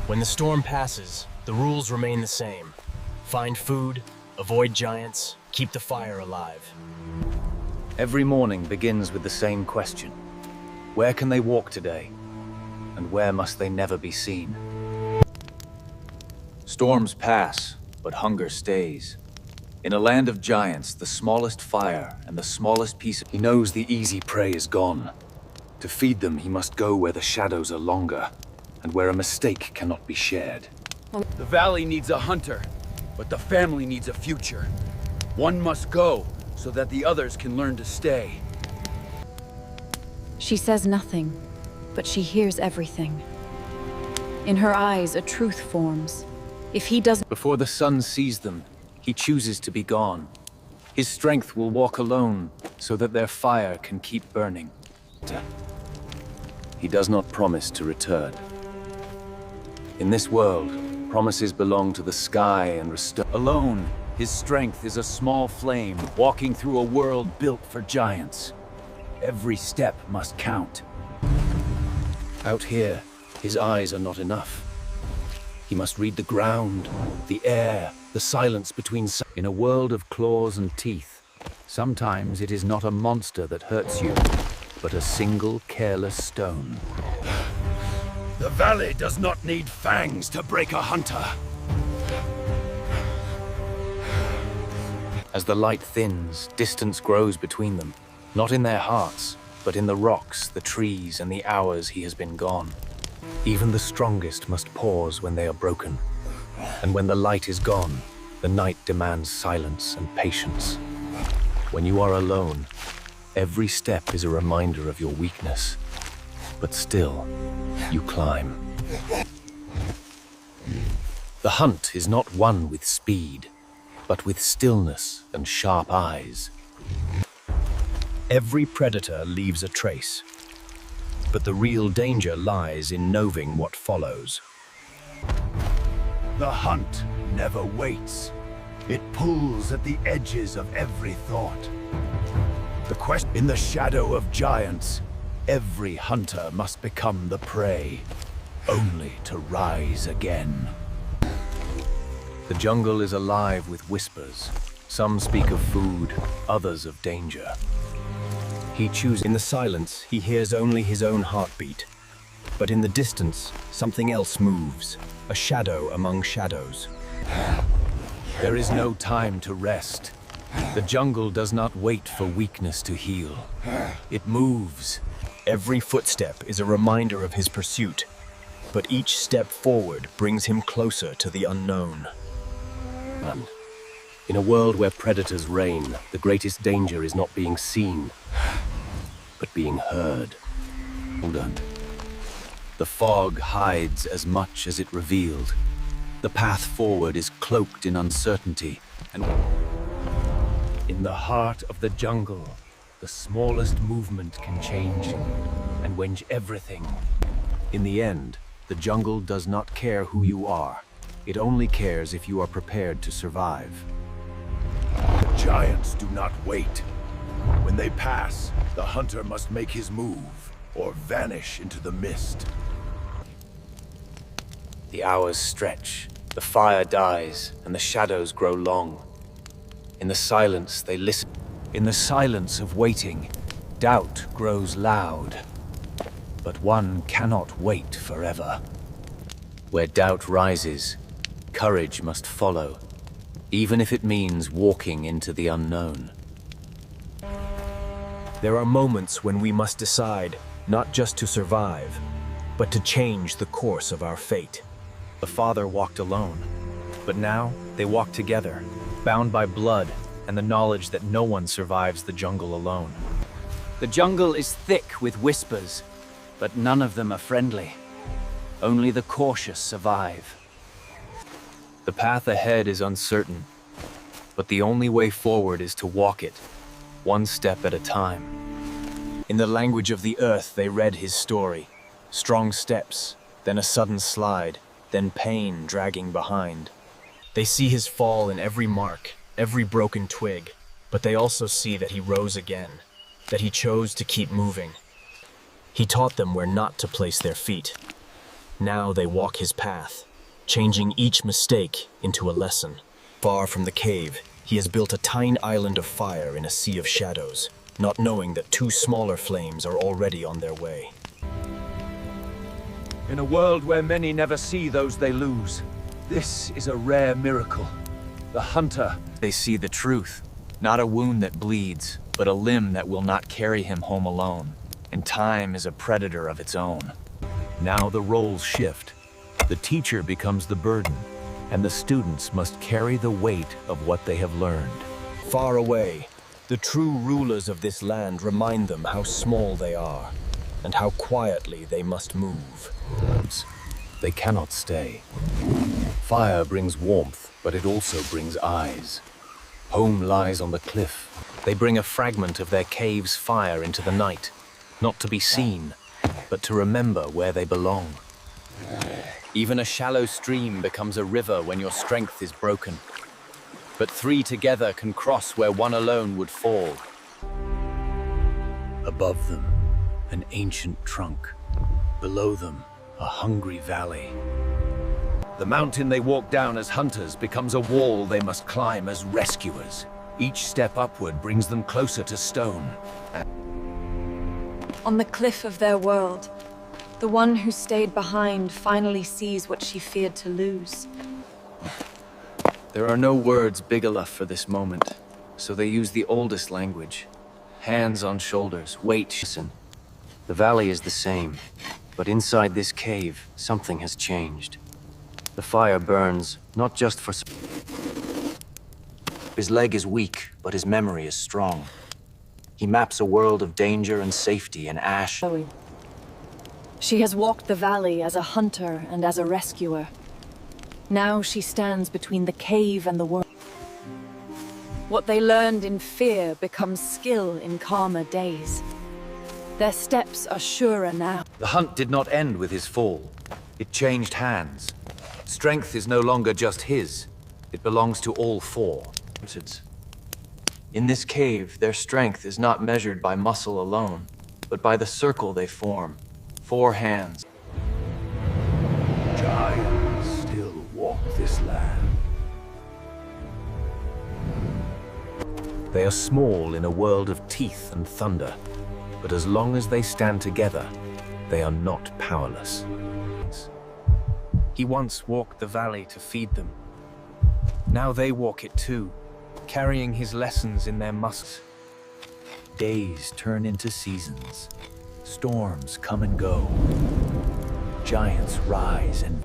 When the storm passes, the rules remain the same. Find food, avoid giants, keep the fire alive. Every morning begins with the same question. Where can they walk today? And where must they never be seen? Storms pass, but hunger stays. In a land of giants, the smallest fire and the smallest piece of... He knows the easy prey is gone. To feed them, he must go where the shadows are longer, and where a mistake cannot be shared. The valley needs a hunter, but the family needs a future. One must go, so that the others can learn to stay. She says nothing, but she hears everything. In her eyes, a truth forms. If he doesn't... Before the sun sees them, he chooses to be gone. His strength will walk alone, so that their fire can keep burning. He does not promise to return. In this world, promises belong to the sky and restore. Alone, his strength is a small flame walking through a world built for giants. Every step must count. Out here, his eyes are not enough. He must read the ground, the air, the silence between... In a world of claws and teeth, sometimes it is not a monster that hurts you, but a single careless stone. The valley does not need fangs to break a hunter. As the light thins, distance grows between them, not in their hearts, but in the rocks, the trees, and the hours he has been gone. Even the strongest must pause when they are broken. And when the light is gone, the night demands silence and patience. When you are alone, every step is a reminder of your weakness. But still, you climb. The hunt is not won with speed, but with stillness and sharp eyes. Every predator leaves a trace, but the real danger lies in knowing what follows. The hunt never waits. It pulls at the edges of every thought. The quest in the shadow of giants, every hunter must become the prey, only to rise again. The jungle is alive with whispers. Some speak of food, others of danger. He chooses. In the silence, he hears only his own heartbeat. But in the distance, something else moves, a shadow among shadows. There is no time to rest. The jungle does not wait for weakness to heal. It moves. Every footstep is a reminder of his pursuit, but each step forward brings him closer to the unknown. In a world where predators reign, the greatest danger is not being seen, but being heard. Hold on. The fog hides as much as it revealed. The path forward is cloaked in uncertainty, and in the heart of the jungle, the smallest movement can change and wenge everything. In the end, the jungle does not care who you are. It only cares if you are prepared to survive. The giants do not wait. When they pass, the hunter must make his move or vanish into the mist. The hours stretch, the fire dies, and the shadows grow long. In the silence, they listen. In the silence of waiting, doubt grows loud. But one cannot wait forever. Where doubt rises, courage must follow, even if it means walking into the unknown. There are moments when we must decide not just to survive, but to change the course of our fate. The father walked alone, but now they walk together, bound by blood and the knowledge that no one survives the jungle alone. The jungle is thick with whispers, but none of them are friendly. Only the cautious survive. The path ahead is uncertain, but the only way forward is to walk it, one step at a time. In the language of the earth, they read his story. Strong steps, then a sudden slide, then pain dragging behind. They see his fall in every mark, every broken twig, but they also see that he rose again, that he chose to keep moving. He taught them where not to place their feet. Now they walk his path, changing each mistake into a lesson. Far from the cave, he has built a tiny island of fire in a sea of shadows, not knowing that two smaller flames are already on their way. In a world where many never see those they lose, this is a rare miracle. The hunter. They see the truth, not a wound that bleeds, but a limb that will not carry him home alone. And time is a predator of its own. Now the roles shift. The teacher becomes the burden, and the students must carry the weight of what they have learned. Far away, the true rulers of this land remind them how small they are, and how quietly they must move. They cannot stay. Fire brings warmth, but it also brings eyes. Home lies on the cliff. They bring a fragment of their cave's fire into the night, not to be seen, but to remember where they belong. Even a shallow stream becomes a river when your strength is broken. But three together can cross where one alone would fall. Above them, an ancient trunk. Below them, a hungry valley. The mountain they walk down as hunters becomes a wall they must climb as rescuers. Each step upward brings them closer to stone. On the cliff of their world, the one who stayed behind finally sees what she feared to lose. There are no words big enough for this moment, so they use the oldest language. Hands on shoulders, wait, listen. The valley is the same, but inside this cave, something has changed. The fire burns, not just for... His leg is weak, but his memory is strong. He maps a world of danger and safety in ash. She has walked the valley as a hunter and as a rescuer. Now she stands between the cave and the world. What they learned in fear becomes skill in calmer days. Their steps are surer now. The hunt did not end with his fall. It changed hands. Strength is no longer just his. It belongs to all four. In this cave, their strength is not measured by muscle alone, but by the circle they form. 4 hands. Giants still walk this land. They are small in a world of teeth and thunder, but as long as they stand together, they are not powerless. He once walked the valley to feed them. Now they walk it too, carrying his lessons in their muscles. Days turn into seasons. Storms come and go. Giants rise and